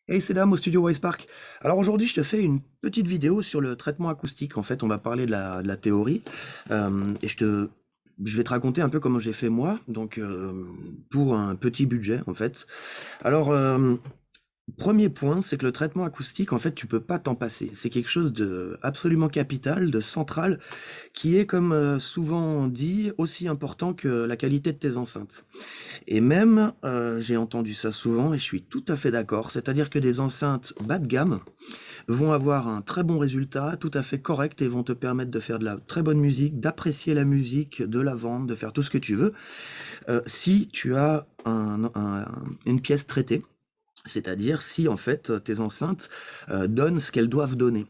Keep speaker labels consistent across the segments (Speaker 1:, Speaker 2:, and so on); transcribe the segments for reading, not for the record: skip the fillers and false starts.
Speaker 1: Hey, c'est Dame au studio Wise Park. Alors aujourd'hui, je te fais une petite vidéo sur le traitement acoustique. En fait, on va parler de la théorie. Et je vais te raconter un peu comment j'ai fait moi, donc pour un petit budget en fait. Alors, premier point, c'est que le traitement acoustique, en fait, tu peux pas t'en passer. C'est quelque chose de absolument capital, de central, qui est, comme souvent dit, aussi important que la qualité de tes enceintes. Et même, j'ai entendu ça souvent et je suis tout à fait d'accord, c'est-à-dire que des enceintes bas de gamme vont avoir un très bon résultat, tout à fait correct et vont te permettre de faire de la très bonne musique, d'apprécier la musique, de la vendre, de faire tout ce que tu veux, si tu as une pièce traitée. C'est-à-dire si en fait tes enceintes donnent ce qu'elles doivent donner.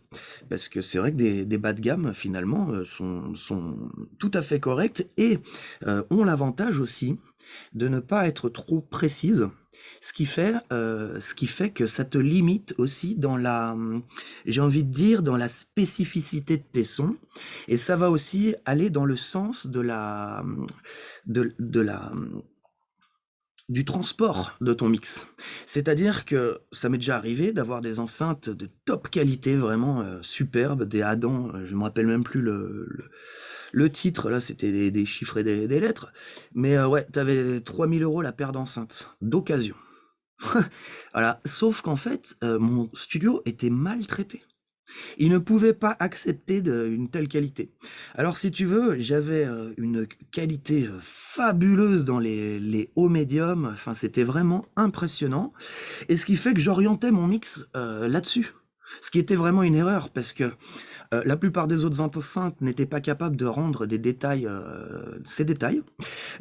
Speaker 1: Parce que c'est vrai que des bas de gamme finalement sont tout à fait correctes et ont l'avantage aussi de ne pas être trop précises. Ce qui fait que ça te limite aussi dans j'ai envie de dire, dans la spécificité de tes sons. Et ça va aussi aller dans le sens de la, du transport de ton mix. C'est-à-dire que ça m'est déjà arrivé d'avoir des enceintes de top qualité, vraiment superbes, des Adam, je me rappelle même plus le titre, là c'était des chiffres et des lettres, mais ouais, t'avais 3 000 € la paire d'enceintes, d'occasion. Voilà, sauf qu'en fait, mon studio était maltraité. Il ne pouvait pas accepter une telle qualité. Alors si tu veux, j'avais une qualité fabuleuse dans les hauts médiums, enfin c'était vraiment impressionnant, et ce qui fait que j'orientais mon mix là-dessus. Ce qui était vraiment une erreur, parce que la plupart des autres enceintes n'étaient pas capables de rendre des détails, ces détails.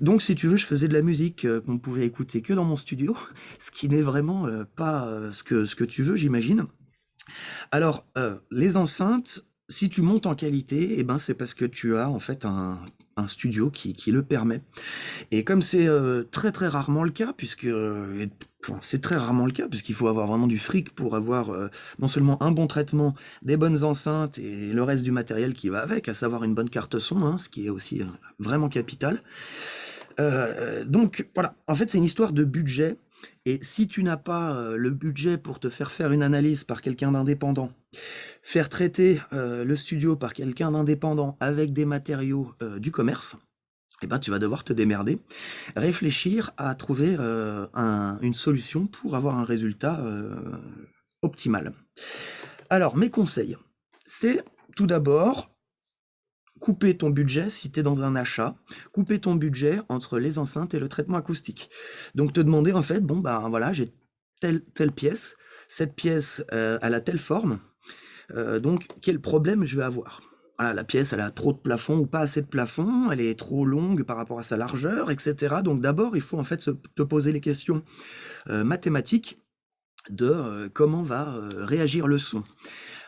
Speaker 1: Donc si tu veux, je faisais de la musique qu'on pouvait écouter que dans mon studio, ce qui n'est vraiment pas ce que tu veux, j'imagine. Alors, les enceintes, si tu montes en qualité, eh ben, c'est parce que tu as en fait un studio qui le permet. Et comme c'est très très rarement le cas, c'est très rarement le cas, puisqu'il faut avoir vraiment du fric pour avoir non seulement un bon traitement, des bonnes enceintes et le reste du matériel qui va avec, à savoir une bonne carte son, hein, ce qui est aussi vraiment capital. Donc voilà, en fait c'est une histoire de budget. Et si tu n'as pas le budget pour te faire une analyse par quelqu'un d'indépendant, faire traiter le studio par quelqu'un d'indépendant avec des matériaux du commerce, eh ben, tu vas devoir te démerder, réfléchir à trouver une solution pour avoir un résultat optimal. Alors, mes conseils, c'est tout d'abord couper ton budget si tu es dans un achat, couper ton budget entre les enceintes et le traitement acoustique. Donc te demander en fait, bon bah voilà, j'ai telle pièce, cette pièce elle a telle forme, donc quel problème je vais avoir? Voilà, la pièce elle a trop de plafond ou pas assez de plafond, elle est trop longue par rapport à sa largeur, etc. Donc d'abord il faut en fait te poser les questions mathématiques de comment va réagir le son.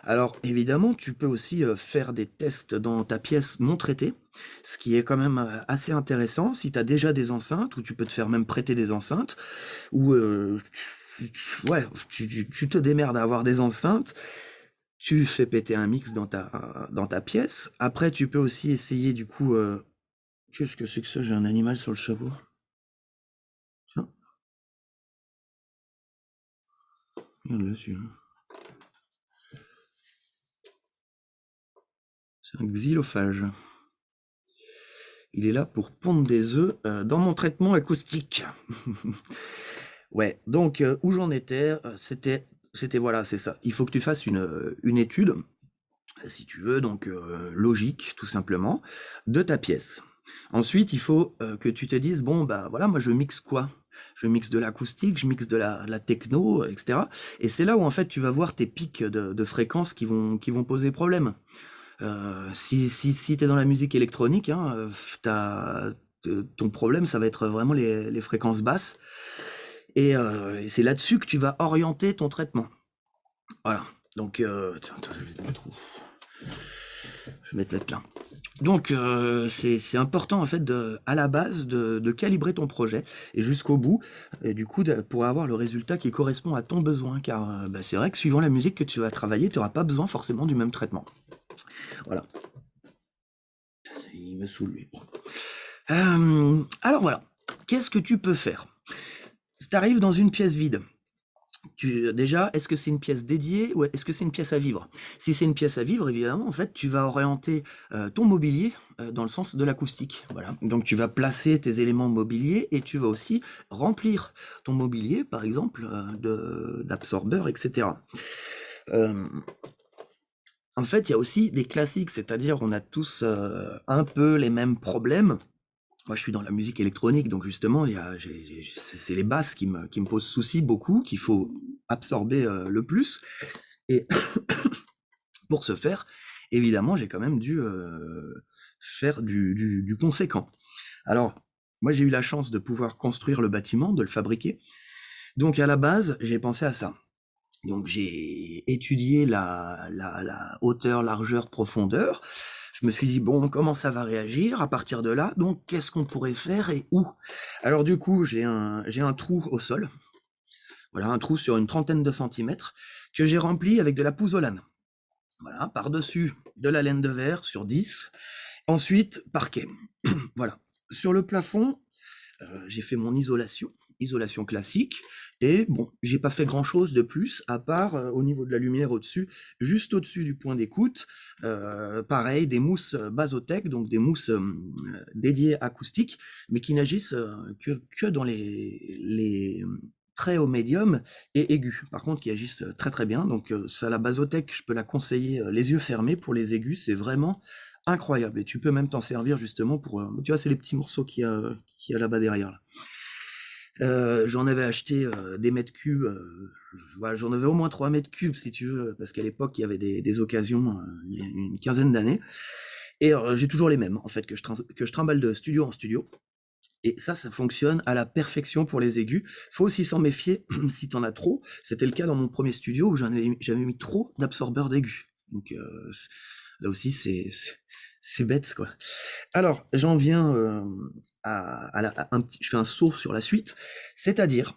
Speaker 1: Alors évidemment, tu peux aussi faire des tests dans ta pièce non traitée, ce qui est quand même assez intéressant si tu as déjà des enceintes, ou tu peux te faire même prêter des enceintes, ou ouais, tu te démerdes à avoir des enceintes, tu fais péter un mix dans ta pièce. Après, tu peux aussi essayer du coup... qu'est-ce que c'est que ça? J'ai un animal sur le chapeau. Tiens, regarde là, celui-là. C'est un xylophage. Il est là pour pondre des œufs dans mon traitement acoustique. Ouais, donc où j'en étais, c'était voilà, c'est ça. Il faut que tu fasses une étude, si tu veux, donc logique, tout simplement, de ta pièce. Ensuite, il faut que tu te dises, bon, bah voilà, moi je mixe quoi? Je mixe de l'acoustique, je mixe de la techno, etc. Et c'est là où en fait tu vas voir tes pics de fréquences qui vont poser problème. Si tu es dans la musique électronique, hein, ton problème, ça va être vraiment les fréquences basses. Et c'est là-dessus que tu vas orienter ton traitement. Voilà. Donc, tiens, attends, je vais te mettre où? Je vais te mettre là. Donc, c'est important en fait à la base de calibrer ton projet et jusqu'au bout, et du coup pour avoir le résultat qui correspond à ton besoin, car bah, c'est vrai que suivant la musique que tu vas travailler, tu n'auras pas besoin forcément du même traitement. Voilà. Il me saoule lui. Alors voilà, qu'est-ce que tu peux faire? Si tu arrives dans une pièce vide, Déjà, est-ce que c'est une pièce dédiée ou est-ce que c'est une pièce à vivre? Si c'est une pièce à vivre, évidemment, en fait, tu vas orienter ton mobilier dans le sens de l'acoustique. Voilà. Donc, tu vas placer tes éléments mobiliers et tu vas aussi remplir ton mobilier, par exemple, d'absorbeurs, etc. Euh, En fait, il y a aussi des classiques, c'est-à-dire on a tous un peu les mêmes problèmes. Moi, je suis dans la musique électronique, donc justement, c'est les basses qui me posent souci beaucoup, qu'il faut absorber le plus. Et pour ce faire, évidemment, j'ai quand même dû faire du conséquent. Alors, moi, j'ai eu la chance de pouvoir construire le bâtiment, de le fabriquer. Donc, à la base, j'ai pensé à ça. Donc j'ai étudié la hauteur, largeur, profondeur. Je me suis dit, bon, comment ça va réagir à partir de là? Donc qu'est-ce qu'on pourrait faire et où? Alors du coup, j'ai un trou au sol. Voilà, un trou sur une trentaine de centimètres que j'ai rempli avec de la pouzzolane. Voilà, par-dessus de la laine de verre sur 10. Ensuite, parquet. Voilà. Sur le plafond, j'ai fait mon isolation classique, et bon, j'ai pas fait grand chose de plus, à part au niveau de la lumière au-dessus, juste au-dessus du point d'écoute, pareil, des mousses Basotec, donc des mousses dédiées acoustiques, mais qui n'agissent que dans les très haut médium et aigus, par contre qui agissent très très bien, donc ça, la Basotec, je peux la conseiller les yeux fermés pour les aigus, c'est vraiment incroyable, et tu peux même t'en servir justement pour, tu vois, c'est les petits morceaux qu'il y a là-bas derrière là. J'en avais acheté des mètres cubes, voilà, j'en avais au moins 3 mètres cubes si tu veux, parce qu'à l'époque il y avait des occasions, il y a une quinzaine d'années, et j'ai toujours les mêmes en fait que je trimballe de studio en studio, et ça fonctionne à la perfection pour les aigus. Faut aussi s'en méfier si t'en as trop. C'était le cas dans mon premier studio où j'avais mis trop d'absorbeurs d'aigus. Donc là aussi c'est bête quoi. Alors, j'en viens je fais un saut sur la suite, c'est-à-dire,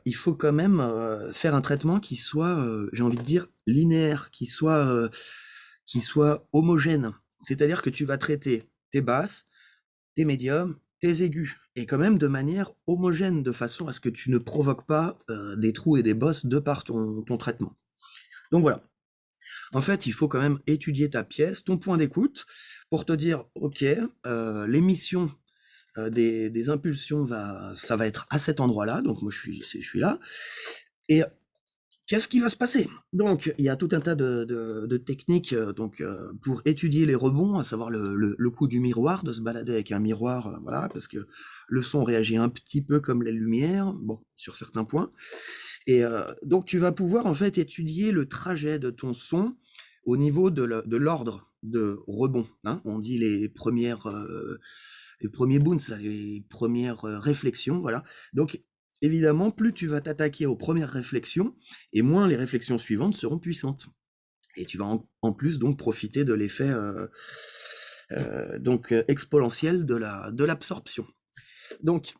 Speaker 1: il faut quand même faire un traitement qui soit, j'ai envie de dire, linéaire, qui soit homogène. C'est-à-dire que tu vas traiter tes basses, tes médiums, tes aigus, et quand même de manière homogène, de façon à ce que tu ne provoques pas des trous et des bosses de par ton traitement. Donc voilà. En fait, il faut quand même étudier ta pièce, ton point d'écoute, pour te dire, ok, l'émission des impulsions ça va être à cet endroit-là, donc moi je suis là, et qu'est-ce qui va se passer? Donc il y a tout un tas de techniques pour étudier les rebonds, à savoir le coup du miroir, de se balader avec un miroir, voilà, parce que le son réagit un petit peu comme la lumière, bon, sur certains points. Et donc tu vas pouvoir en fait étudier le trajet de ton son au niveau de l'ordre de rebond, hein. On dit les premiers bounce, là, les premières réflexions, voilà. Donc évidemment, plus tu vas t'attaquer aux premières réflexions, et moins les réflexions suivantes seront puissantes. Et tu vas en plus donc profiter de l'effet exponentiel de l'absorption. Donc,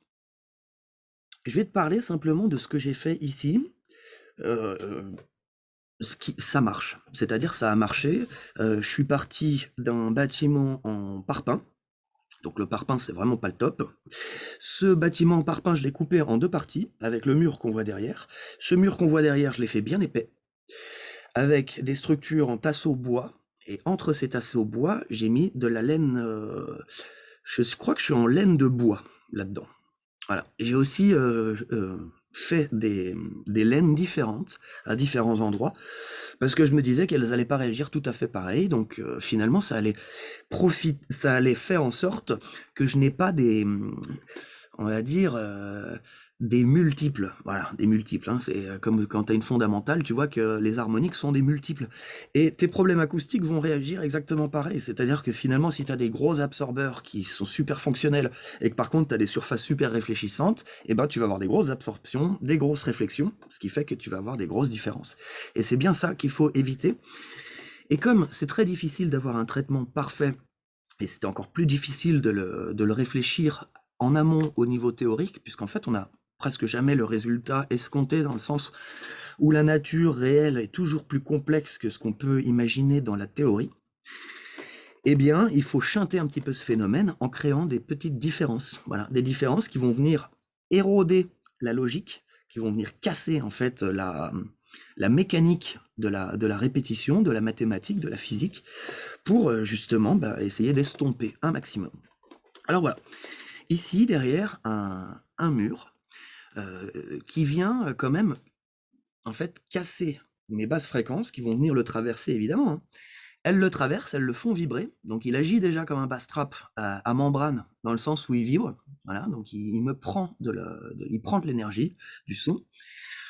Speaker 1: je vais te parler simplement de ce que j'ai fait ici. Ça marche, c'est-à-dire ça a marché. Je suis parti d'un bâtiment en parpaing, donc le parpaing c'est vraiment pas le top. Ce bâtiment en parpaing, je l'ai coupé en deux parties, avec le mur qu'on voit derrière. Ce mur qu'on voit derrière, je l'ai fait bien épais, avec des structures en tasseau bois, et entre ces tasseaux bois, j'ai mis de la laine, je crois que je suis en laine de bois, là-dedans. Voilà. J'ai aussi fait des laines différentes, à différents endroits, parce que je me disais qu'elles allaient pas réagir tout à fait pareil, donc finalement ça allait faire en sorte que je n'ai pas on va dire, des multiples. Voilà, des multiples, hein. C'est comme quand tu as une fondamentale, tu vois que les harmoniques sont des multiples. Et tes problèmes acoustiques vont réagir exactement pareil. C'est-à-dire que finalement, si tu as des gros absorbeurs qui sont super fonctionnels, et que par contre tu as des surfaces super réfléchissantes, et ben tu vas avoir des grosses absorptions, des grosses réflexions, ce qui fait que tu vas avoir des grosses différences. Et c'est bien ça qu'il faut éviter. Et comme c'est très difficile d'avoir un traitement parfait, et c'était encore plus difficile de le réfléchir en amont au niveau théorique, puisqu'en fait on n'a presque jamais le résultat escompté, dans le sens où la nature réelle est toujours plus complexe que ce qu'on peut imaginer dans la théorie, eh bien il faut chanter un petit peu ce phénomène en créant des petites différences. Voilà, des différences qui vont venir éroder la logique, qui vont venir casser en fait la mécanique de la répétition, de la mathématique, de la physique, pour justement essayer d'estomper un maximum. Alors voilà, ici derrière un mur qui vient quand même en fait casser mes basses fréquences qui vont venir le traverser évidemment, hein. Elles le traversent, elles le font vibrer, donc il agit déjà comme un bass trap à membrane, dans le sens où il vibre, voilà, donc il me prend il prend de l'énergie, du son.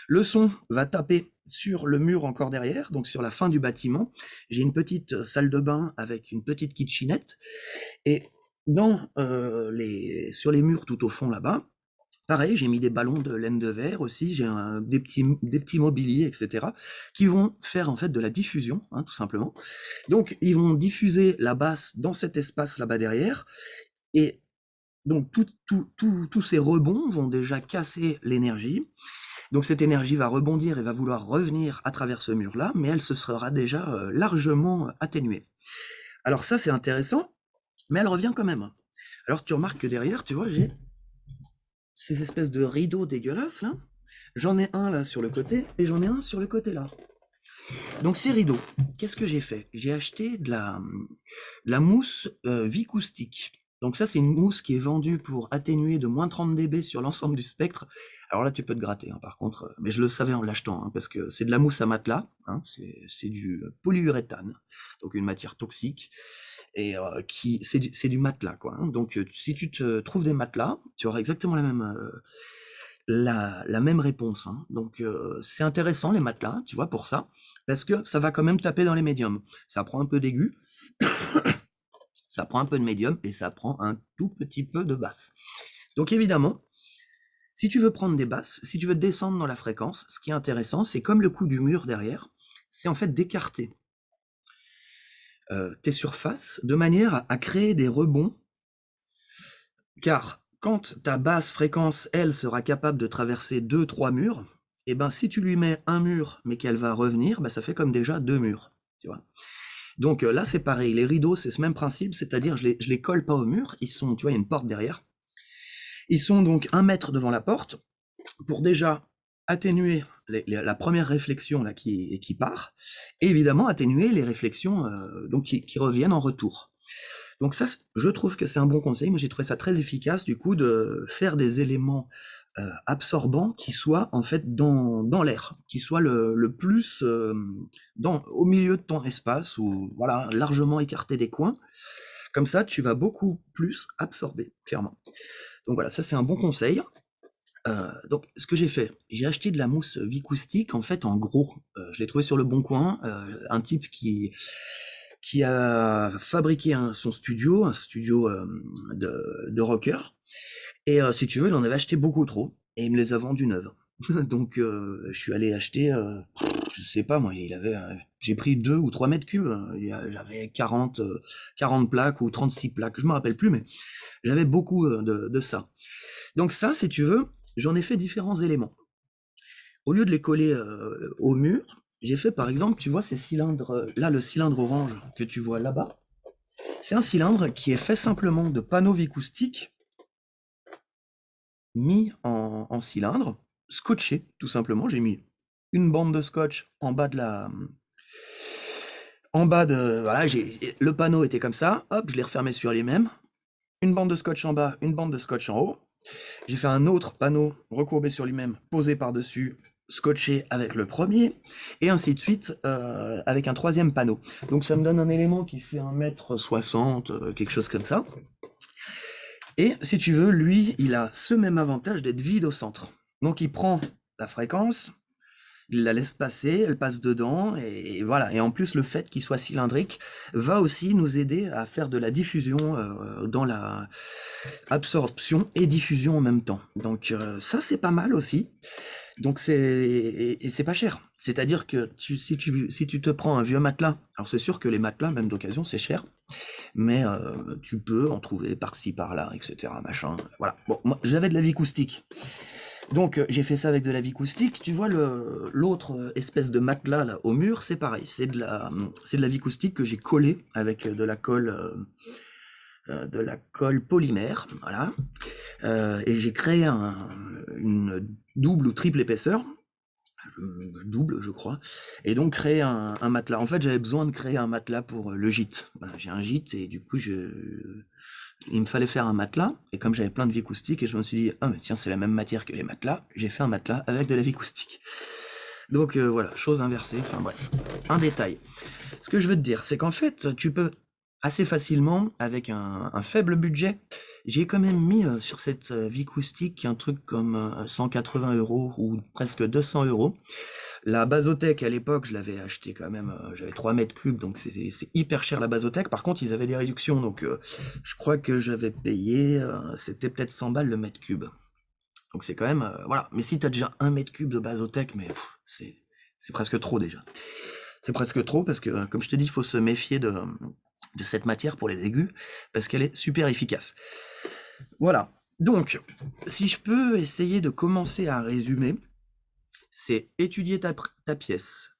Speaker 1: Le son va taper sur le mur encore derrière, donc sur la fin du bâtiment. J'ai une petite salle de bain avec une petite kitchenette, et sur les murs tout au fond là-bas, pareil, j'ai mis des ballons de laine de verre aussi, j'ai des petits mobiliers, etc., qui vont faire en fait de la diffusion, hein, tout simplement. Donc, ils vont diffuser la basse dans cet espace là-bas derrière, et donc tous ces rebonds vont déjà casser l'énergie. Donc cette énergie va rebondir et va vouloir revenir à travers ce mur-là, mais elle se sera déjà largement atténuée. Alors ça, c'est intéressant, mais elle revient quand même. Alors tu remarques que derrière, tu vois, j'ai ces espèces de rideaux dégueulasses là. J'en ai un là sur le côté et j'en ai un sur le côté là. Donc ces rideaux, qu'est-ce que j'ai fait? J'ai acheté de la mousse Vicoustique. Donc ça, c'est une mousse qui est vendue pour atténuer de moins 30 dB sur l'ensemble du spectre. Alors là, tu peux te gratter, hein, par contre, mais je le savais en l'achetant, hein, parce que c'est de la mousse à matelas, hein, c'est du polyuréthane, donc une matière toxique, et c'est du matelas, quoi, hein. Donc si tu te trouves des matelas, tu auras exactement la même réponse, hein. Donc c'est intéressant les matelas, tu vois, pour ça, parce que ça va quand même taper dans les médiums. Ça prend un peu d'aigu, ça prend un peu de médium, et ça prend un tout petit peu de basse. Donc évidemment, si tu veux prendre des basses, si tu veux descendre dans la fréquence, ce qui est intéressant, c'est comme le coup du mur derrière, c'est en fait d'écarter tes surfaces de manière à créer des rebonds, car quand ta basse fréquence, elle, sera capable de traverser 2-3 murs, et ben si tu lui mets un mur mais qu'elle va revenir, ça fait comme déjà 2 murs, tu vois. Donc là c'est pareil, les rideaux c'est ce même principe, c'est-à-dire je les colle pas au mur, ils sont, tu vois, il y a une porte derrière, ils sont donc 1 mètre devant la porte, pour déjà atténuer la première réflexion là qui part, et évidemment atténuer les réflexions donc qui reviennent en retour. Donc ça, je trouve que c'est un bon conseil. Moi, j'ai trouvé ça très efficace, du coup, de faire des éléments absorbants qui soient en fait dans l'air, qui soient le plus au milieu de ton espace, ou voilà, largement écarté des coins. Comme ça, tu vas beaucoup plus absorber, clairement. Donc voilà, ça c'est un bon conseil. Donc, ce que j'ai fait, j'ai acheté de la mousse Vicoustique, en fait, en gros. Je l'ai trouvé sur le Bon Coin, un type qui a fabriqué son studio, un studio de rocker. Et si tu veux, il en avait acheté beaucoup trop, et il me les a vendues neuves. Donc, je suis allé acheter, je sais pas moi, j'ai pris 2 ou 3 mètres cubes. J'avais 40 plaques ou 36 plaques, je me rappelle plus, mais j'avais beaucoup de ça. Donc ça, si tu veux, j'en ai fait différents éléments. Au lieu de les coller au mur, j'ai fait par exemple, tu vois ces cylindres, là le cylindre orange que tu vois là-bas, c'est un cylindre qui est fait simplement de panneaux vicoustiques mis en cylindre, scotché tout simplement. J'ai mis une bande de scotch en bas voilà, le panneau était comme ça, hop, je l'ai refermé sur les mêmes, une bande de scotch en bas, une bande de scotch en haut. J'ai fait un autre panneau recourbé sur lui-même, posé par-dessus, scotché avec le premier, et ainsi de suite avec un troisième panneau. Donc ça me donne un élément qui fait 1,60 m, quelque chose comme ça. Et si tu veux, lui, il a ce même avantage d'être vide au centre. Donc il prend la fréquence, il la laisse passer, elle passe dedans, et voilà. Et en plus, le fait qu'il soit cylindrique va aussi nous aider à faire de la diffusion dans la absorption et diffusion en même temps. Donc ça, c'est pas mal aussi. Donc c'est pas cher. C'est-à-dire que si tu te prends un vieux matelas, alors c'est sûr que les matelas, même d'occasion, c'est cher, mais tu peux en trouver par-ci, par-là, etc. Machin. Voilà. Bon, moi, j'avais de la Vicoustique. Donc j'ai fait ça avec de la Vicoustique. Tu vois l'autre espèce de matelas là au mur, c'est pareil. C'est de la Vicoustique que j'ai collé avec de la colle polymère, voilà. Et j'ai créé une double ou triple épaisseur, double je crois, et donc créer un matelas. En fait, j'avais besoin de créer un matelas pour le gîte. Voilà, j'ai un gîte et du coup il me fallait faire un matelas, et comme j'avais plein de Vicoustique, et je me suis dit, ah mais tiens, c'est la même matière que les matelas, j'ai fait un matelas avec de la Vicoustique. Donc voilà, chose inversée, enfin bref, un détail. Ce que je veux te dire, c'est qu'en fait, tu peux assez facilement, avec un faible budget, j'ai quand même mis sur cette Vicoustique un truc comme 180 € ou presque 200 €. La Basothèque, à l'époque, je l'avais acheté quand même, j'avais 3 mètres cubes, donc c'est hyper cher la Basothèque. Par contre, ils avaient des réductions, donc je crois que j'avais payé, c'était peut-être 100 balles le mètre cube. Donc c'est quand même, voilà. Mais si t'as déjà 1 mètre cube de Basothèque, mais c'est presque trop déjà. C'est presque trop parce que, comme je te dis, il faut se méfier de cette matière pour les aigus, parce qu'elle est super efficace. Voilà. Donc, si je peux essayer de commencer à résumer, c'est étudier ta pièce.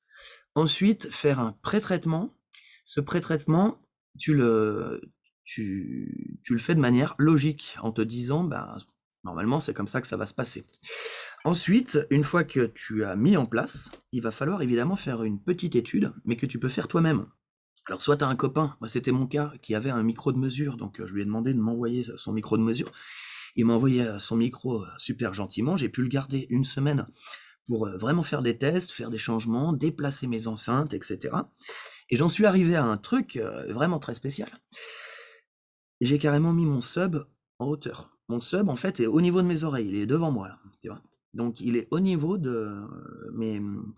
Speaker 1: Ensuite, faire un pré-traitement. Ce pré-traitement, tu le fais de manière logique, en te disant, ben, normalement, c'est comme ça que ça va se passer. Ensuite, une fois que tu as mis en place, il va falloir évidemment faire une petite étude, mais que tu peux faire toi-même. Alors soit tu as un copain, moi c'était mon cas, qui avait un micro de mesure, donc je lui ai demandé de m'envoyer son micro de mesure. Il m'a envoyé son micro super gentiment, j'ai pu le garder une semaine pour vraiment faire des tests, faire des changements, déplacer mes enceintes, etc. Et j'en suis arrivé à un truc vraiment très spécial. J'ai carrément mis mon sub en hauteur. Mon sub, en fait, est au niveau de mes oreilles, il est devant moi, là, tu vois. Donc il est au niveau de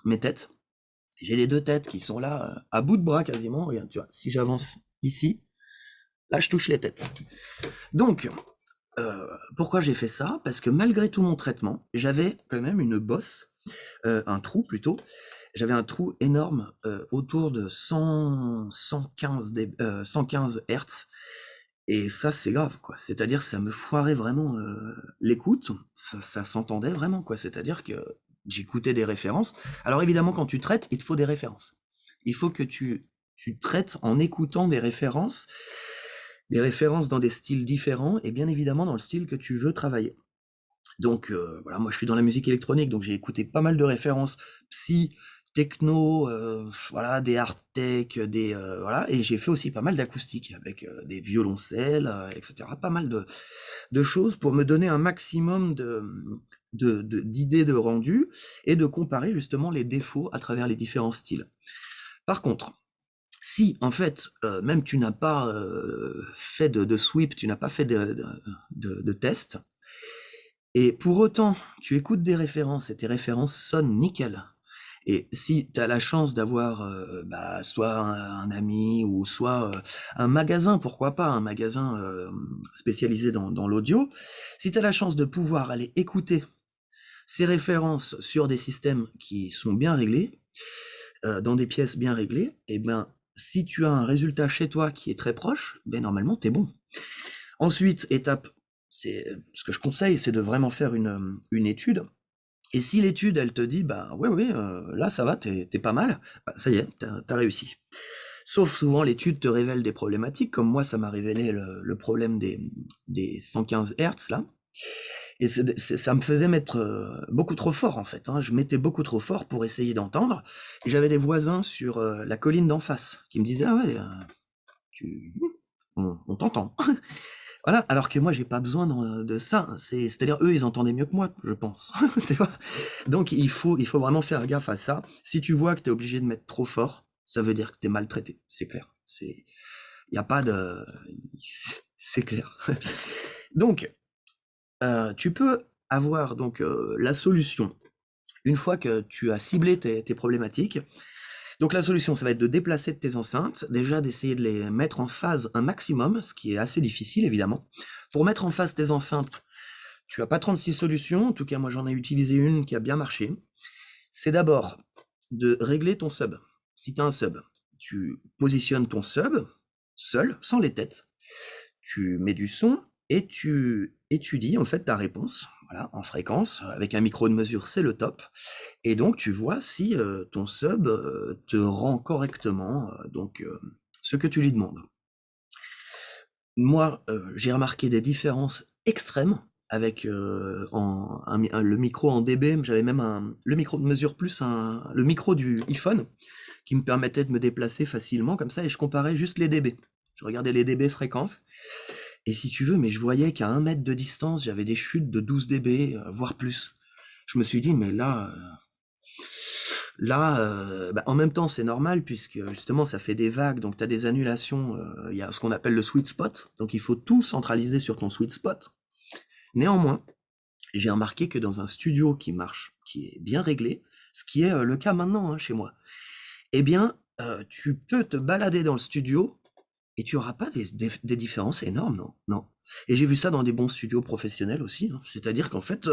Speaker 1: mes têtes. J'ai les deux têtes qui sont là, à bout de bras quasiment. Regarde, tu vois, si j'avance ici, là je touche les têtes. Donc, pourquoi j'ai fait ça? Parce que malgré tout mon traitement, j'avais quand même une bosse, un trou plutôt. J'avais un trou énorme autour de 115 Hz. Et ça, c'est grave, quoi. C'est-à-dire, ça me foirait vraiment l'écoute. Ça s'entendait vraiment, quoi. C'est-à-dire que j'écoutais des références. Alors évidemment, quand tu traites, il te faut des références. Il faut que tu traites en écoutant des références dans des styles différents, et bien évidemment dans le style que tu veux travailler. Donc voilà, moi je suis dans la musique électronique, donc j'ai écouté pas mal de références psy, techno, voilà, des hard tech, voilà, et j'ai fait aussi pas mal d'acoustique avec des violoncelles, etc. Pas mal de choses pour me donner un maximum d'idées de rendu et de comparer justement les défauts à travers les différents styles. Par contre, si en fait même tu n'as pas fait de sweep, tu n'as pas fait de test, et pour autant tu écoutes des références et tes références sonnent nickel, et si tu as la chance d'avoir soit un ami ou soit un magasin, pourquoi pas, un magasin spécialisé dans l'audio, si tu as la chance de pouvoir aller écouter ces références sur des systèmes qui sont bien réglés, dans des pièces bien réglées, et ben si tu as un résultat chez toi qui est très proche, ben normalement t'es bon. Ensuite, étape, c'est ce que je conseille, c'est de vraiment faire une étude. Et si l'étude, elle te dit, bah ouais, là ça va, t'es pas mal, bah, ça y est, t'as réussi. Sauf souvent l'étude te révèle des problématiques, comme moi ça m'a révélé le problème des 115 Hz là. Et ça me faisait mettre beaucoup trop fort en fait, hein. Je mettais beaucoup trop fort pour essayer d'entendre. Et j'avais des voisins sur la colline d'en face qui me disaient, ah ouais, tu... on t'entend. Voilà, alors que moi j'ai pas besoin de ça. C'est-à-dire eux ils entendaient mieux que moi, je pense. Tu vois. Donc il faut vraiment faire gaffe à ça. Si tu vois que tu es obligé de mettre trop fort, ça veut dire que tu es maltraité, c'est clair. Il n'y a pas de... C'est clair. Donc, tu peux avoir donc la solution, une fois que tu as ciblé tes problématiques. Donc la solution, ça va être de déplacer tes enceintes, déjà d'essayer de les mettre en phase un maximum, ce qui est assez difficile évidemment. Pour mettre en phase tes enceintes, tu n'as pas 36 solutions, en tout cas moi j'en ai utilisé une qui a bien marché. C'est d'abord de régler ton sub. Si tu as un sub, tu positionnes ton sub seul, sans les têtes. Tu mets du son et tu étudies en fait ta réponse, voilà, en fréquence, avec un micro de mesure, c'est le top. Et donc tu vois si ton sub te rend correctement ce que tu lui demandes. Moi, j'ai remarqué des différences extrêmes avec le micro en dB. J'avais même le micro de mesure plus le micro du iPhone qui me permettait de me déplacer facilement comme ça, et je comparais juste les dB. Je regardais les dB fréquences, et si tu veux, mais je voyais qu'à 1 mètre de distance, j'avais des chutes de 12 dB, voire plus. Je me suis dit, mais là, en même temps, c'est normal, puisque justement, ça fait des vagues, donc tu as des annulations, il y a ce qu'on appelle le sweet spot, donc il faut tout centraliser sur ton sweet spot. Néanmoins, j'ai remarqué que dans un studio qui marche, qui est bien réglé, ce qui est le cas maintenant, hein, chez moi, eh bien, tu peux te balader dans le studio et tu n'auras pas des différences énormes, non, non. Et j'ai vu ça dans des bons studios professionnels aussi, hein. C'est-à-dire qu'en fait,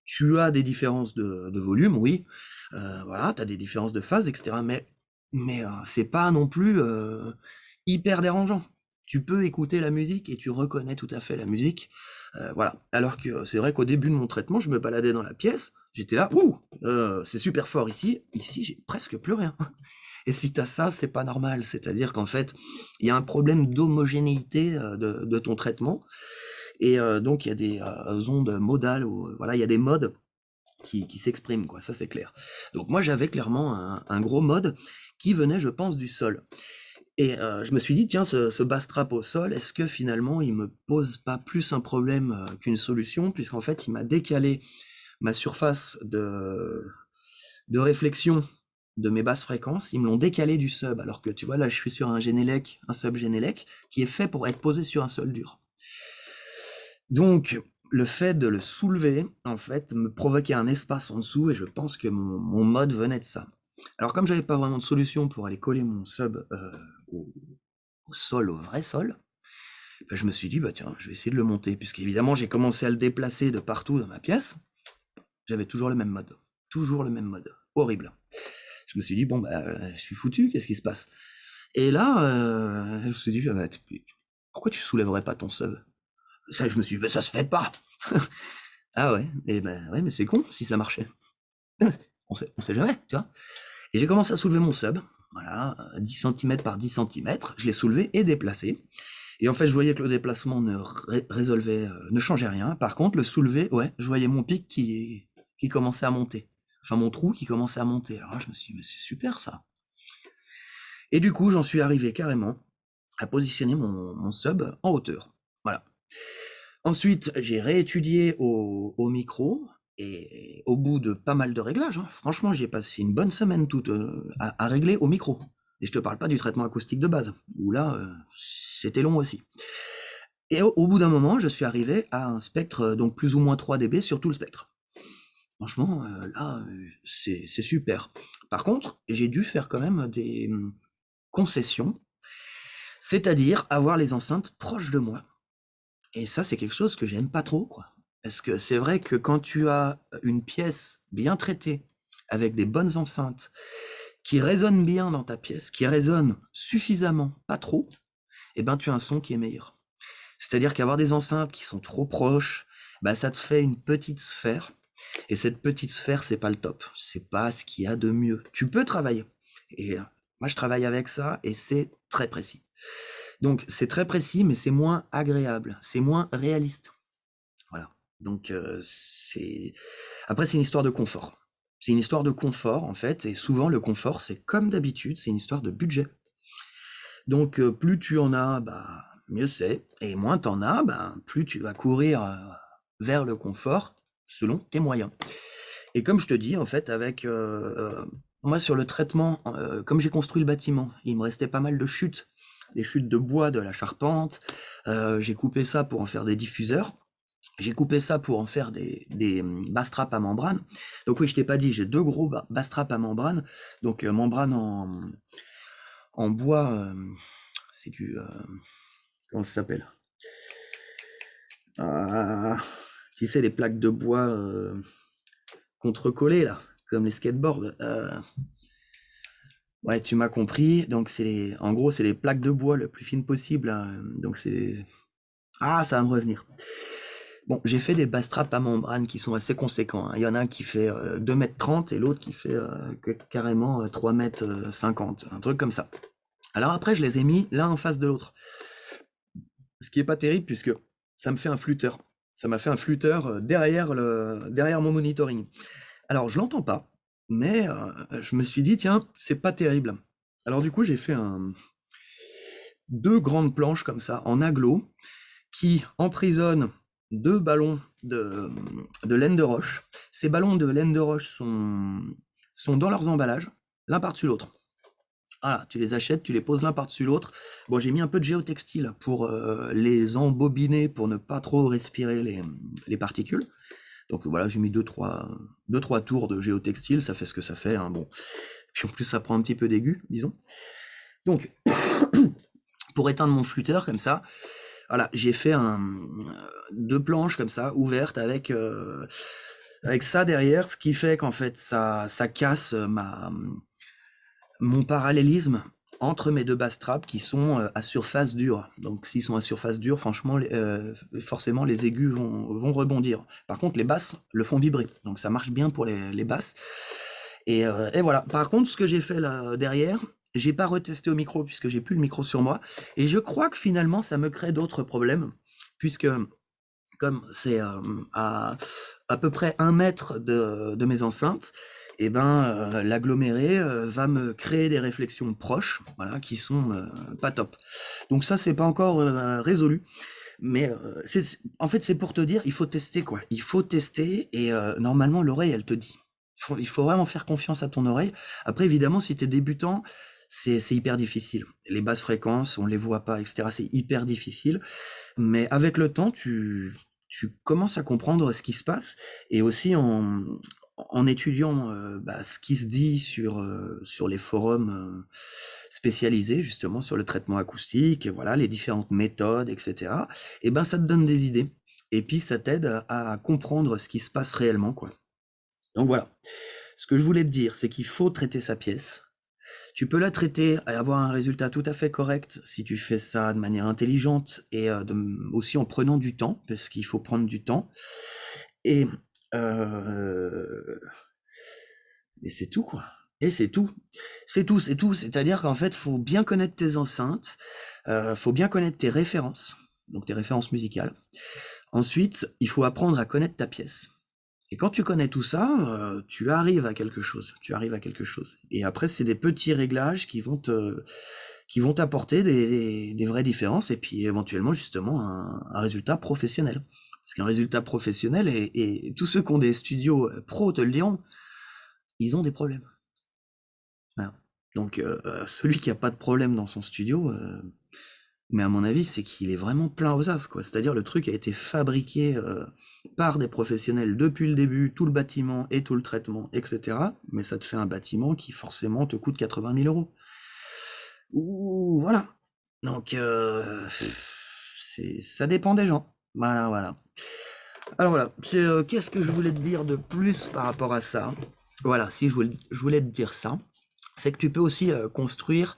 Speaker 1: tu as des différences de volume, oui, voilà, tu as des différences de phase, etc. Mais c'est pas non plus hyper dérangeant. Tu peux écouter la musique et tu reconnais tout à fait la musique. Voilà. Alors que c'est vrai qu'au début de mon traitement, je me baladais dans la pièce, j'étais là, ouh, c'est super fort ici. Ici, j'ai presque plus rien. Et si tu as ça, c'est pas normal. C'est-à-dire qu'en fait, il y a un problème d'homogénéité de ton traitement. Et donc, il y a des ondes modales, ou voilà, il y a des modes qui s'expriment, quoi, ça c'est clair. Donc moi j'avais clairement un gros mode qui venait, je pense, du sol. Et je me suis dit, tiens, ce bass trap au sol, est-ce que finalement il me pose pas plus un problème qu'une solution, puisqu'en fait il m'a décalé ma surface de réflexion de mes basses fréquences, ils me l'ont décalé du sub, alors que tu vois là je suis sur un Genelec, un sub Genelec, qui est fait pour être posé sur un sol dur. Donc, le fait de le soulever, en fait, me provoquait un espace en dessous, et je pense que mon mode venait de ça. Alors, comme j'avais pas vraiment de solution pour aller coller mon sub au sol, au vrai sol, ben, je me suis dit, bah tiens, je vais essayer de le monter, puisqu'évidemment, j'ai commencé à le déplacer de partout dans ma pièce. J'avais toujours le même mode. Toujours le même mode. Horrible. Je me suis dit, bon, bah, je suis foutu, qu'est-ce qui se passe? Et là, je me suis dit, bah, pourquoi tu soulèverais pas ton sub? Ça, je me suis dit, ça se fait pas. Ah ouais, et ben ouais, mais c'est con si ça marchait. On sait jamais, tu vois. Et j'ai commencé à soulever mon sub, voilà, 10 cm par 10 cm, je l'ai soulevé et déplacé. Et en fait, je voyais que le déplacement ne changeait rien. Par contre, le soulever, ouais, je voyais mon pic qui commençait à monter. Enfin, mon trou qui commençait à monter. Alors là, je me suis dit, mais c'est super ça. Et du coup, j'en suis arrivé carrément à positionner mon sub en hauteur. Voilà. Ensuite, j'ai réétudié au micro, et au bout de pas mal de réglages, hein, franchement, j'ai passé une bonne semaine toute à régler au micro. Et je te parle pas du traitement acoustique de base, où là, c'était long aussi. Et au bout d'un moment, je suis arrivé à un spectre, donc plus ou moins 3 dB sur tout le spectre. Franchement, là, c'est super. Par contre, j'ai dû faire quand même des concessions, c'est-à-dire avoir les enceintes proches de moi. Et ça, c'est quelque chose que j'aime pas trop, quoi. Parce que c'est vrai que quand tu as une pièce bien traitée, avec des bonnes enceintes, qui résonnent bien dans ta pièce, qui résonnent suffisamment, pas trop, eh ben tu as un son qui est meilleur. C'est-à-dire qu'avoir des enceintes qui sont trop proches, bah ça te fait une petite sphère, et cette petite sphère, c'est pas le top. C'est pas ce qu'il y a de mieux. Tu peux travailler. Et moi, je travaille avec ça, et c'est très précis. Donc c'est très précis, mais c'est moins agréable, c'est moins réaliste. Voilà. Donc après, c'est une histoire de confort. C'est une histoire de confort, en fait, et souvent le confort, c'est comme d'habitude, c'est une histoire de budget. Donc plus tu en as, bah, mieux c'est, et moins t'en as, bah, plus tu vas courir vers le confort selon tes moyens. Et comme je te dis, en fait, avec moi sur le traitement, comme j'ai construit le bâtiment, il me restait pas mal de chutes, des chutes de bois de la charpente. J'ai coupé ça pour en faire des diffuseurs. J'ai coupé ça pour en faire des bass traps à membrane. Donc oui, je t'ai pas dit, j'ai 2 gros bass traps à membrane. Donc membrane en bois, c'est du... comment ça s'appelle? Tu sais, les plaques de bois contre-collées, là, comme les skateboards. Ouais, tu m'as compris. Donc en gros, c'est les plaques de bois le plus fines possible, hein. Donc c'est... Ah, ça va me revenir. Bon, j'ai fait des bass traps à membrane qui sont assez conséquents, hein. Il y en a un qui fait 2,30 m et l'autre qui fait carrément 3,50 m, un truc comme ça. Alors après, je les ai mis l'un en face de l'autre. Ce qui est pas terrible puisque ça me fait un flûteur. Ça m'a fait un flûteur derrière mon monitoring. Alors, je l'entends pas, mais je me suis dit, tiens, c'est pas terrible. Alors, du coup, j'ai fait deux grandes planches comme ça, en aglo, qui emprisonnent deux ballons de laine de roche. Ces ballons de laine de roche sont dans leurs emballages, l'un par-dessus l'autre. Voilà, tu les achètes, tu les poses l'un par-dessus l'autre. Bon, j'ai mis un peu de géotextile pour les embobiner, pour ne pas trop respirer les particules. Donc voilà, j'ai mis deux, trois tours de géotextile, ça fait ce que ça fait, hein, bon. Puis en plus, ça prend un petit peu d'aigu, disons. Donc, pour éteindre mon flûteur, comme ça, voilà, j'ai fait deux planches comme ça, ouvertes, avec ça derrière, ce qui fait qu'en fait, ça casse mon parallélisme entre mes deux bass traps qui sont à surface dure. Donc s'ils sont à surface dure, franchement, forcément les aigus vont rebondir. Par contre, les basses le font vibrer. Donc ça marche bien pour les basses. Et voilà. Par contre, ce que j'ai fait là derrière, j'ai pas retesté au micro puisque j'ai plus le micro sur moi. Et je crois que finalement, ça me crée d'autres problèmes. Puisque comme c'est à peu près 1 mètre de mes enceintes, et ben l'aggloméré va me créer des réflexions proches, voilà, qui sont pas top. Donc ça, c'est pas encore résolu, mais en fait, c'est pour te dire, il faut tester, quoi. Il faut tester, et normalement, l'oreille, elle te dit. Il faut vraiment faire confiance à ton oreille. Après, évidemment, si tu es débutant, c'est hyper difficile. Les basses fréquences, on les voit pas, etc. C'est hyper difficile. Mais avec le temps, tu commences à comprendre ce qui se passe, et aussi en étudiant ce qui se dit sur les forums spécialisés justement sur le traitement acoustique, et voilà, les différentes méthodes, etc. Et ben ça te donne des idées. Et puis ça t'aide à comprendre ce qui se passe réellement, quoi. Donc voilà. Ce que je voulais te dire, c'est qu'il faut traiter sa pièce. Tu peux la traiter et avoir un résultat tout à fait correct si tu fais ça de manière intelligente, et aussi en prenant du temps, parce qu'il faut prendre du temps. Et c'est tout, quoi. Et c'est tout. C'est tout, c'est tout. C'est-à-dire qu'en fait, faut bien connaître tes enceintes, faut bien connaître tes références, donc tes références musicales. Ensuite, il faut apprendre à connaître ta pièce. Et quand tu connais tout ça, tu arrives à quelque chose. Tu arrives à quelque chose. Et après, c'est des petits réglages qui vont t'apporter des vraies différences, et puis éventuellement, justement, un résultat professionnel. Parce qu'un résultat professionnel, et tous ceux qui ont des studios pros te le diront, ils ont des problèmes. Voilà. Donc, celui qui a pas de problème dans son studio, mais à mon avis, c'est qu'il est vraiment plein aux as, quoi. C'est-à-dire, le truc a été fabriqué par des professionnels depuis le début, tout le bâtiment et tout le traitement, etc. Mais ça te fait un bâtiment qui forcément te coûte 80 000 euros. Ouh, voilà. Donc, ça dépend des gens. Voilà, voilà. Alors voilà, qu'est-ce que je voulais te dire de plus par rapport à ça? Voilà, si je voulais te dire ça, c'est que tu peux aussi construire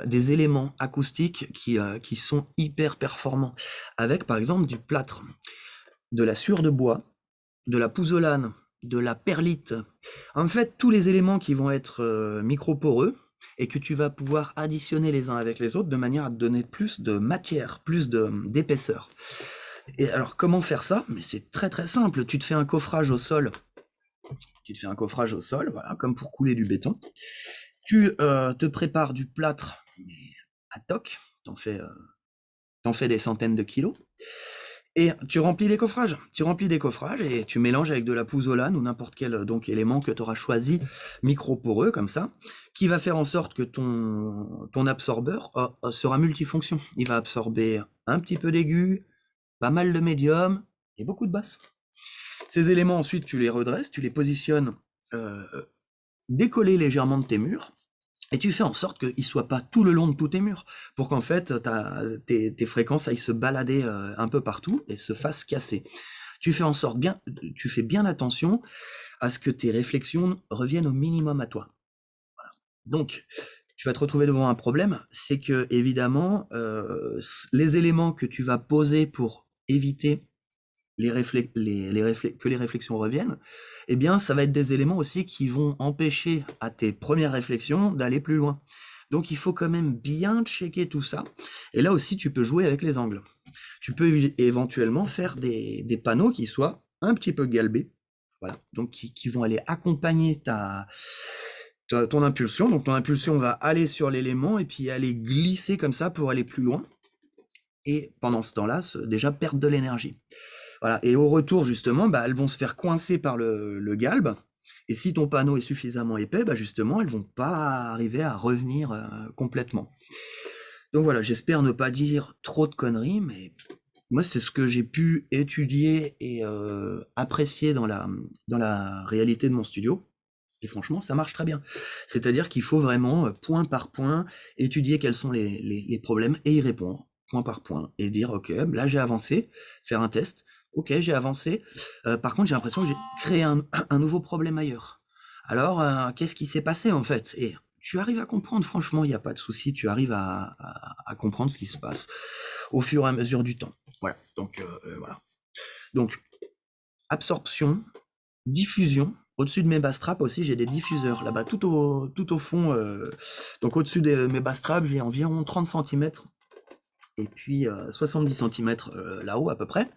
Speaker 1: des éléments acoustiques qui sont hyper performants, avec par exemple du plâtre, de la sueur de bois, de la pouzzolane, de la perlite. En fait, tous les éléments qui vont être microporeux, et que tu vas pouvoir additionner les uns avec les autres de manière à te donner plus de matière, plus d'épaisseur. Et alors, comment faire ça? Mais c'est très très simple. Tu te fais un coffrage au sol. Voilà, comme pour couler du béton. Tu te prépares du plâtre, mais à toc. T'en fais des centaines de kilos. Et tu remplis des coffrages. Et tu mélanges avec de la pouzzolane ou n'importe quel élément que tu auras choisi, micro-poreux comme ça, qui va faire en sorte que ton absorbeur sera multifonction. Il va absorber un petit peu d'aigu, pas mal de médium et beaucoup de basse. Ces éléments, ensuite, tu les redresses, tu les positionnes décollés légèrement de tes murs, et tu fais en sorte qu'ils ne soient pas tout le long de tous tes murs, pour qu'en fait, tes fréquences aillent se balader un peu partout et se fassent casser. Tu fais bien attention à ce que tes réflexions reviennent au minimum à toi. Voilà. Donc, tu vas te retrouver devant un problème, c'est que, évidemment, les éléments que tu vas poser pour éviter que les réflexions reviennent, eh bien, ça va être des éléments aussi qui vont empêcher à tes premières réflexions d'aller plus loin. Donc, il faut quand même bien checker tout ça. Et là aussi, tu peux jouer avec les angles. Tu peux éventuellement faire des panneaux qui soient un petit peu galbés, voilà, donc qui vont aller accompagner ton impulsion. Donc ton impulsion va aller sur l'élément et puis aller glisser comme ça pour aller plus loin. Et pendant ce temps-là, déjà perdre de l'énergie. Voilà. Et au retour, justement, elles vont se faire coincer par le galbe. Et si ton panneau est suffisamment épais, justement, elles vont pas arriver à revenir complètement. Donc voilà, j'espère ne pas dire trop de conneries, mais moi, c'est ce que j'ai pu étudier et apprécier dans la réalité de mon studio. Et franchement, ça marche très bien. C'est-à-dire qu'il faut vraiment, point par point, étudier quels sont les problèmes et y répondre, point par point, et dire, ok, là j'ai avancé, faire un test, ok, j'ai avancé, par contre j'ai l'impression que j'ai créé un nouveau problème ailleurs. Alors, qu'est-ce qui s'est passé en fait? Et tu arrives à comprendre, franchement, il n'y a pas de souci, tu arrives à comprendre ce qui se passe au fur et à mesure du temps. Voilà, donc voilà. Donc, absorption, diffusion. Au-dessus de mes bass traps aussi, j'ai des diffuseurs. Là-bas, tout au fond, donc au-dessus de mes bass traps, j'ai environ 30 cm et puis 70 cm là-haut à peu près.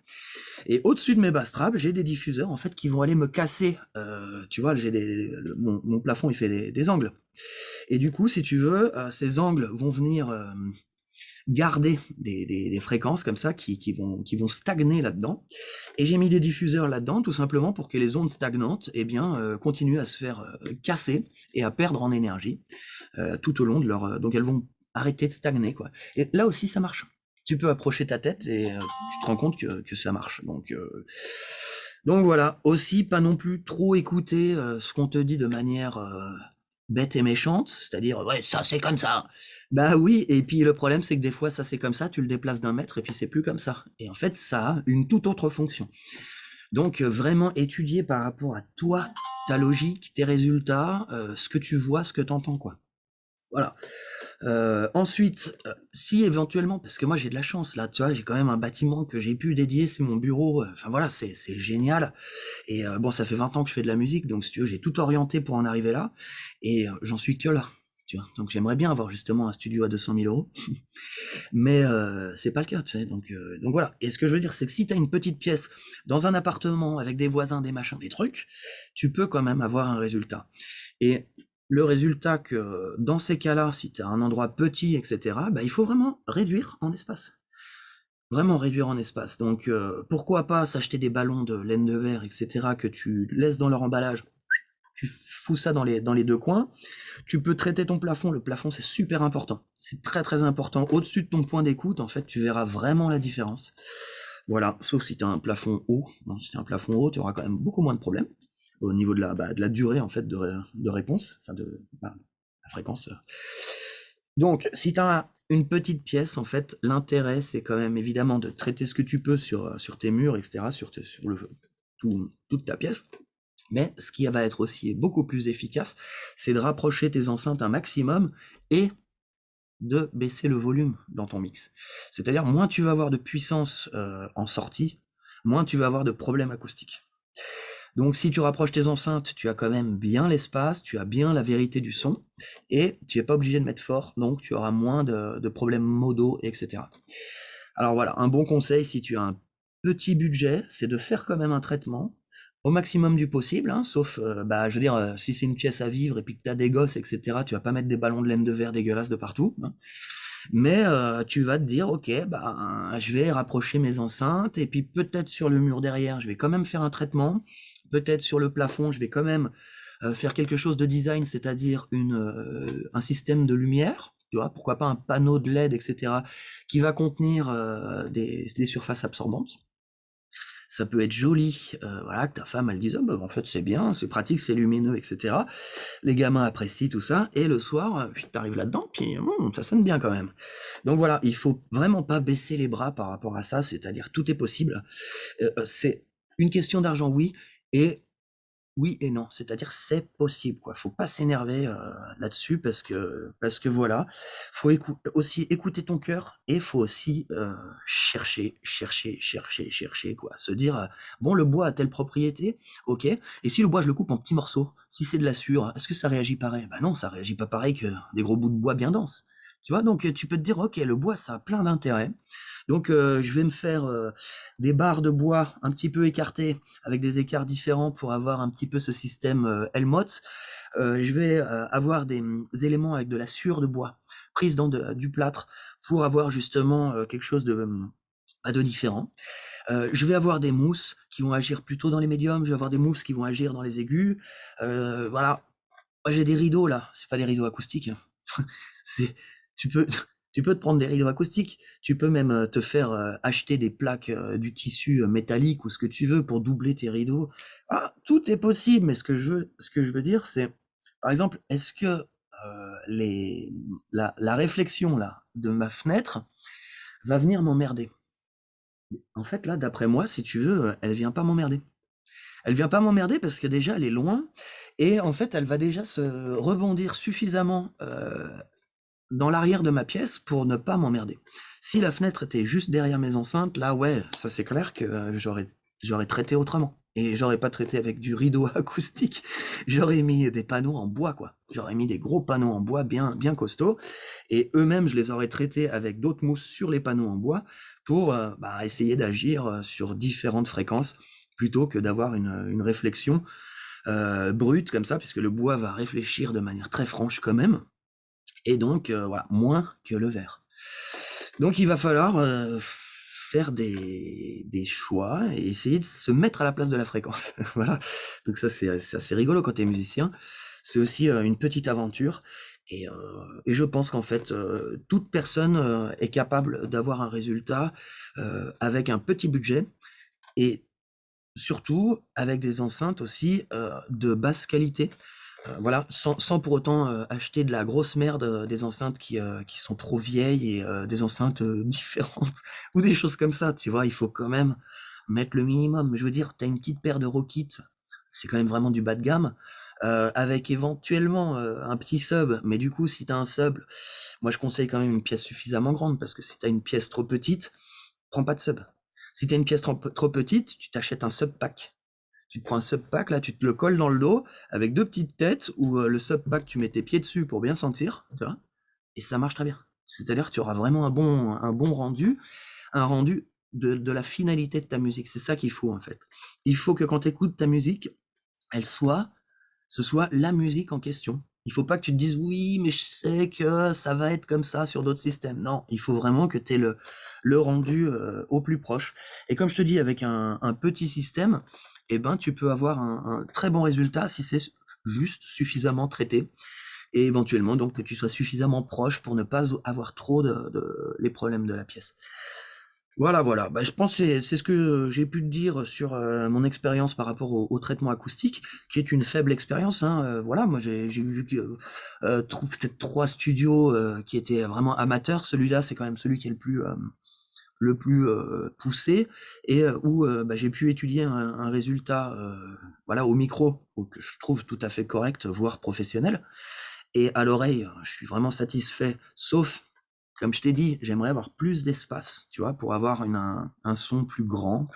Speaker 1: Et au-dessus de mes bass traps, j'ai des diffuseurs en fait qui vont aller me casser. Tu vois, mon plafond il fait des angles. Et du coup, si tu veux, ces angles vont venir garder des fréquences comme ça qui vont stagner là-dedans. Et j'ai mis des diffuseurs là-dedans tout simplement pour que les ondes stagnantes continuent à se faire casser et à perdre en énergie tout au long de leur... donc elles vont arrêter de stagner, quoi. Et là aussi ça marche. Tu peux approcher ta tête et tu te rends compte que ça marche. Donc voilà, aussi pas non plus trop écouter ce qu'on te dit de manière bête et méchante, c'est-à-dire ouais ça c'est comme ça. Bah oui, et puis le problème c'est que des fois ça c'est comme ça, tu le déplaces d'un mètre et puis c'est plus comme ça. Et en fait ça a une toute autre fonction. Donc vraiment étudier par rapport à toi, ta logique, tes résultats, ce que tu vois, ce que tu entends, quoi. Voilà. Ensuite, si éventuellement, parce que moi j'ai de la chance là, tu vois, j'ai quand même un bâtiment que j'ai pu dédier, c'est mon bureau, enfin voilà, c'est génial. Et bon, ça fait 20 ans que je fais de la musique, donc si tu veux, j'ai tout orienté pour en arriver là, et j'en suis que là, tu vois. Donc j'aimerais bien avoir justement un studio à 200 000 euros, mais c'est pas le cas, tu sais. Donc voilà. Et ce que je veux dire, c'est que si t'as une petite pièce dans un appartement avec des voisins, des machins, des trucs, tu peux quand même avoir un résultat. Et le résultat que dans ces cas-là, si tu as un endroit petit, etc., il faut vraiment réduire en espace. Vraiment réduire en espace. Donc pourquoi pas s'acheter des ballons de laine de verre, etc., que tu laisses dans leur emballage, tu fous ça dans les deux coins. Tu peux traiter ton plafond. Le plafond, c'est super important. C'est très très important. Au-dessus de ton point d'écoute, en fait, tu verras vraiment la différence. Voilà, sauf si tu as un plafond haut. Si tu as un plafond haut, tu auras quand même beaucoup moins de problèmes au niveau de la durée en fait de réponse, enfin la fréquence. Donc, si tu as une petite pièce, en fait, l'intérêt, c'est quand même évidemment de traiter ce que tu peux sur tes murs, etc., sur toute ta pièce. Mais ce qui va être aussi beaucoup plus efficace, c'est de rapprocher tes enceintes un maximum et de baisser le volume dans ton mix. C'est-à-dire, moins tu vas avoir de puissance en sortie, moins tu vas avoir de problèmes acoustiques. Donc si tu rapproches tes enceintes, tu as quand même bien l'espace, tu as bien la vérité du son, et tu n'es pas obligé de mettre fort, donc tu auras moins de problèmes modaux, etc. Alors voilà, un bon conseil si tu as un petit budget, c'est de faire quand même un traitement au maximum du possible, hein, sauf, je veux dire, si c'est une pièce à vivre et puis que tu as des gosses, etc., tu vas pas mettre des ballons de laine de verre dégueulasses de partout, hein. Mais tu vas te dire, ok, je vais rapprocher mes enceintes, et puis peut-être sur le mur derrière, je vais quand même faire un traitement. Peut-être sur le plafond, je vais quand même faire quelque chose de design, c'est-à-dire un système de lumière, tu vois, pourquoi pas un panneau de LED, etc., qui va contenir des surfaces absorbantes. Ça peut être joli, voilà, que ta femme elle dise oh, en fait c'est bien, c'est pratique, c'est lumineux, etc. Les gamins apprécient tout ça, et le soir, t'arrives là-dedans, puis ça sonne bien quand même. Donc voilà, il faut vraiment pas baisser les bras par rapport à ça, c'est-à-dire tout est possible. C'est une question d'argent, oui, et oui et non, c'est-à-dire c'est possible, quoi. Faut pas s'énerver là-dessus parce que voilà, faut aussi écouter ton cœur, et faut aussi chercher, quoi. Se dire bon, le bois a telle propriété, ok. Et si le bois je le coupe en petits morceaux, si c'est de la sciure, est-ce que ça réagit pareil? Bah non, ça réagit pas pareil que des gros bouts de bois bien denses. Tu vois? Donc tu peux te dire: «OK, le bois, ça a plein d'intérêts. Donc je vais me faire, des barres de bois un petit peu écartées, avec des écarts différents pour avoir un petit peu ce système, Helmholtz. Je vais, avoir des éléments avec de la sciure de bois prise dans du plâtre pour avoir justement, quelque chose de différent. Je vais avoir des mousses qui vont agir plutôt dans les médiums, je vais avoir des mousses qui vont agir dans les aigus. Voilà. Moi, j'ai des rideaux là, c'est pas des rideaux acoustiques, hein. C'est tu peux tu peux te prendre des rideaux acoustiques, tu peux même, te faire, acheter des plaques, du tissu, métallique ou ce que tu veux pour doubler tes rideaux. Ah, tout est possible, mais ce que je veux dire, c'est, par exemple, est-ce que, la réflexion là, de ma fenêtre va venir m'emmerder? En fait, là, d'après moi, si tu veux, elle vient pas m'emmerder. Elle vient pas m'emmerder parce que déjà elle est loin et en fait, elle va déjà se rebondir suffisamment, dans l'arrière de ma pièce pour ne pas m'emmerder. Si la fenêtre était juste derrière mes enceintes, là, ouais, ça c'est clair que, j'aurais traité autrement et j'aurais pas traité avec du rideau acoustique. J'aurais mis des panneaux en bois, quoi. J'aurais mis des gros panneaux en bois bien bien costauds et eux-mêmes, je les aurais traités avec d'autres mousses sur les panneaux en bois pour, bah, essayer d'agir, sur différentes fréquences plutôt que d'avoir une réflexion, brute comme ça, puisque le bois va réfléchir de manière très franche quand même et donc voilà, moins que le verre. Donc il va falloir, faire des choix et essayer de se mettre à la place de la fréquence. Voilà, donc ça c'est assez rigolo quand tu es musicien. C'est aussi, une petite aventure et je pense qu'en fait, toute personne, est capable d'avoir un résultat, avec un petit budget et surtout avec des enceintes aussi, de basse qualité. Voilà, sans pour autant, acheter de la grosse merde, des enceintes qui sont trop vieilles et des enceintes, différentes ou des choses comme ça, tu vois? Il faut quand même mettre le minimum. Je veux dire, tu as une petite paire de Rokit, c'est quand même vraiment du bas de gamme, avec éventuellement, un petit sub, mais du coup, si tu as un sub, moi je conseille quand même une pièce suffisamment grande parce que si tu as une pièce trop petite, prends pas de sub. Si tu as une pièce trop petite, tu t'achètes un sub pack. Tu te prends un sub pack, là, tu te le colles dans le dos avec deux petites têtes où le sub pack, tu mets tes pieds dessus pour bien sentir, tu vois, et ça marche très bien. C'est-à-dire que tu auras vraiment un bon rendu, un rendu de la finalité de ta musique. C'est ça qu'il faut en fait. Il faut que quand tu écoutes ta musique, elle soit, ce soit la musique en question. Il faut pas que tu te dises oui, mais je sais que ça va être comme ça sur d'autres systèmes. Non, il faut vraiment que tu aies le rendu au plus proche. Et comme je te dis, avec un petit système, eh ben, tu peux avoir un très bon résultat si c'est juste suffisamment traité. Et éventuellement, donc, que tu sois suffisamment proche pour ne pas avoir trop les problèmes de la pièce. Voilà, voilà. Bah, je pense que c'est ce que j'ai pu te dire sur mon expérience par rapport au traitement acoustique, qui est une faible expérience, hein. Voilà, moi j'ai eu peut-être trois studios qui étaient vraiment amateurs. Celui-là, c'est quand même celui qui est le plus poussé et où bah, j'ai pu étudier un résultat voilà, au micro, que je trouve tout à fait correct, voire professionnel. Et à l'oreille, je suis vraiment satisfait, sauf, comme je t'ai dit, j'aimerais avoir plus d'espace, tu vois, pour avoir un son plus grand,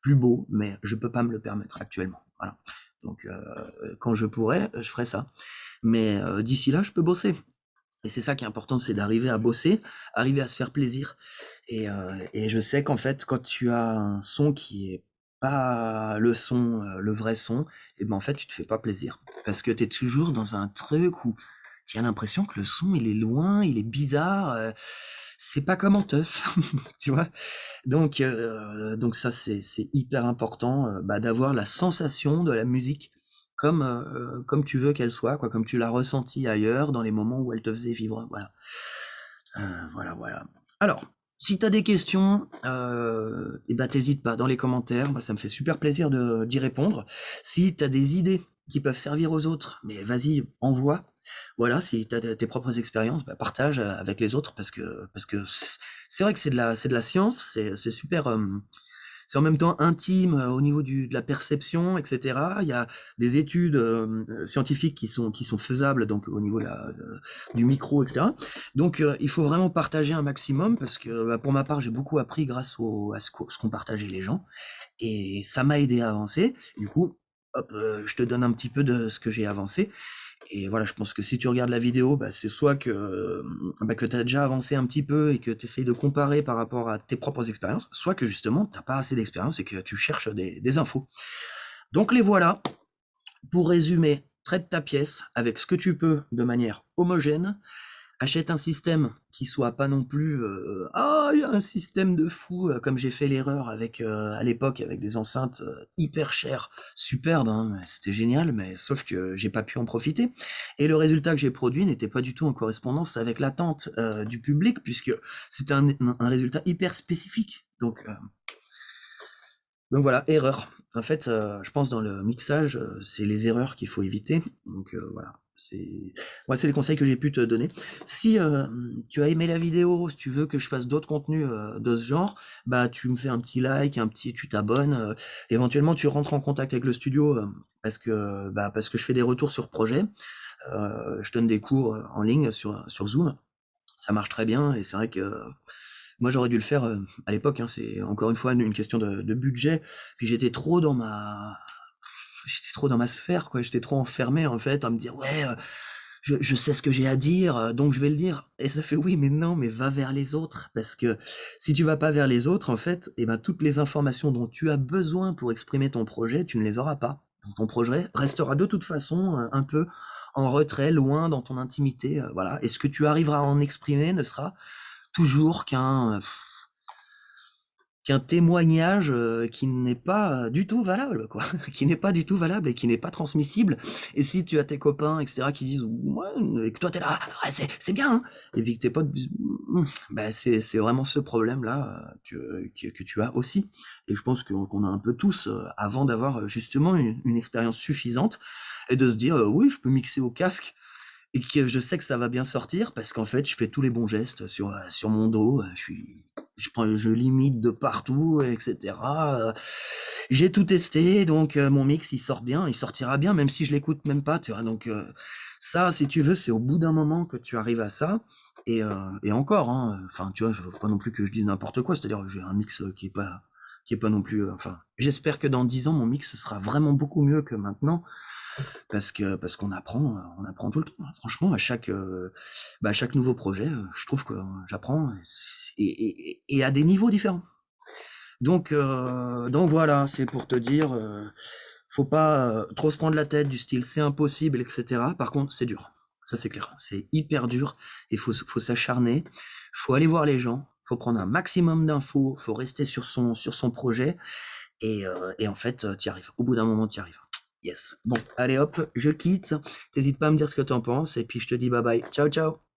Speaker 1: plus beau, mais je peux pas me le permettre actuellement. Voilà. Donc, quand je pourrai, je ferai ça. Mais d'ici là, je peux bosser. Et c'est ça qui est important, c'est d'arriver à bosser, arriver à se faire plaisir. Et je sais qu'en fait, quand tu as un son qui est pas le son, le vrai son, et ben en fait, tu te fais pas plaisir. Parce que tu es toujours dans un truc où tu as l'impression que le son, il est loin, il est bizarre, c'est pas comme en teuf, tu vois? Donc ça, c'est hyper important, bah, d'avoir la sensation de la musique comme tu veux qu'elle soit, quoi, comme tu l'as ressentie ailleurs, dans les moments où elle te faisait vivre, voilà. Voilà, voilà. Alors, si tu as des questions, et bah, tu pas dans les commentaires, bah, ça me fait super plaisir d'y répondre. Si tu as des idées qui peuvent servir aux autres, mais vas-y, envoie. Voilà, si tu as tes propres expériences, bah, partage avec les autres parce que c'est vrai que c'est de la science, c'est super, c'est en même temps intime au niveau de la perception, etc. Il y a des études scientifiques qui sont faisables donc au niveau du micro, etc. Donc il faut vraiment partager un maximum parce que bah, pour ma part j'ai beaucoup appris grâce à ce qu'ont partagé les gens et ça m'a aidé à avancer. Du coup, hop, je te donne un petit peu de ce que j'ai avancé Et voilà, je pense que si tu regardes la vidéo, bah, c'est soit que tu as déjà avancé un petit peu et que tu essayes de comparer par rapport à tes propres expériences, soit que justement, tu pas assez d'expérience et que tu cherches des infos. Donc les voilà. Pour résumer, traite ta pièce avec ce que tu peux de manière homogène. Achète un système qui soit pas non plus un système de fou comme j'ai fait l'erreur avec à l'époque avec des enceintes hyper chères, superbes, hein, c'était génial, mais sauf que j'ai pas pu en profiter. Et le résultat que j'ai produit n'était pas du tout en correspondance avec l'attente du public puisque c'était un résultat hyper spécifique. Donc voilà, erreur. En fait, je pense dans le mixage, c'est les erreurs qu'il faut éviter. Donc voilà, c'est les conseils que j'ai pu te donner. Si tu as aimé la vidéo, si tu veux que je fasse d'autres contenus de ce genre, bah tu me fais un petit like, tu t'abonnes. Éventuellement, tu rentres en contact avec le studio parce que je fais des retours sur projet. Je donne des cours en ligne sur Zoom. Ça marche très bien et c'est vrai que moi, j'aurais dû le faire à l'époque, hein, c'est encore une fois une question de budget. Puis j'étais trop dans ma sphère, quoi. J'étais trop enfermé, en fait, à me dire, ouais, je sais ce que j'ai à dire, donc je vais le dire. Et ça fait, oui, mais non, mais va vers les autres. Parce que si tu vas pas vers les autres, en fait, eh ben, toutes les informations dont tu as besoin pour exprimer ton projet, tu ne les auras pas. Donc, ton projet restera de toute façon un peu en retrait, loin dans ton intimité, voilà. Et ce que tu arriveras à en exprimer ne sera toujours qu'un témoignage qui n'est pas du tout valable, quoi, qui n'est pas du tout valable et qui n'est pas transmissible. Et si tu as tes copains, etc., qui disent ouais, et que toi t'es là, ouais, c'est bien, hein, et puis que tes potes disent bah, c'est vraiment ce problème-là que tu as aussi. Et je pense qu'on a un peu tous, avant d'avoir justement une expérience suffisante, et de se dire oui, je peux mixer au casque et que je sais que ça va bien sortir parce qu'en fait, je fais tous les bons gestes sur mon dos, je limite de partout, etc. J'ai tout testé, donc mon mix, il sort bien, il sortira bien, même si je l'écoute même pas, tu vois. Donc ça, si tu veux, c'est au bout d'un moment que tu arrives à ça. Et encore, hein, enfin, tu vois, je veux pas non plus que je dise n'importe quoi, c'est-à-dire j'ai un mix qui est pas non plus, enfin, j'espère que dans 10 ans, mon mix sera vraiment beaucoup mieux que maintenant, parce qu'on apprend tout le temps, hein. Franchement, à chaque nouveau projet, je trouve que j'apprends et à des niveaux différents. Donc voilà, c'est pour te dire, faut pas trop se prendre la tête du style c'est impossible, etc. Par contre, c'est dur. Ça, c'est clair. C'est hyper dur. Il faut s'acharner. Faut aller voir les gens. Faut prendre un maximum d'infos. Faut rester sur son projet. Et en fait, tu y arrives. Au bout d'un moment, tu y arrives. Yes. Bon, allez hop, je quitte. T'hésites pas à me dire ce que t'en penses. Et puis je te dis bye bye. Ciao, ciao.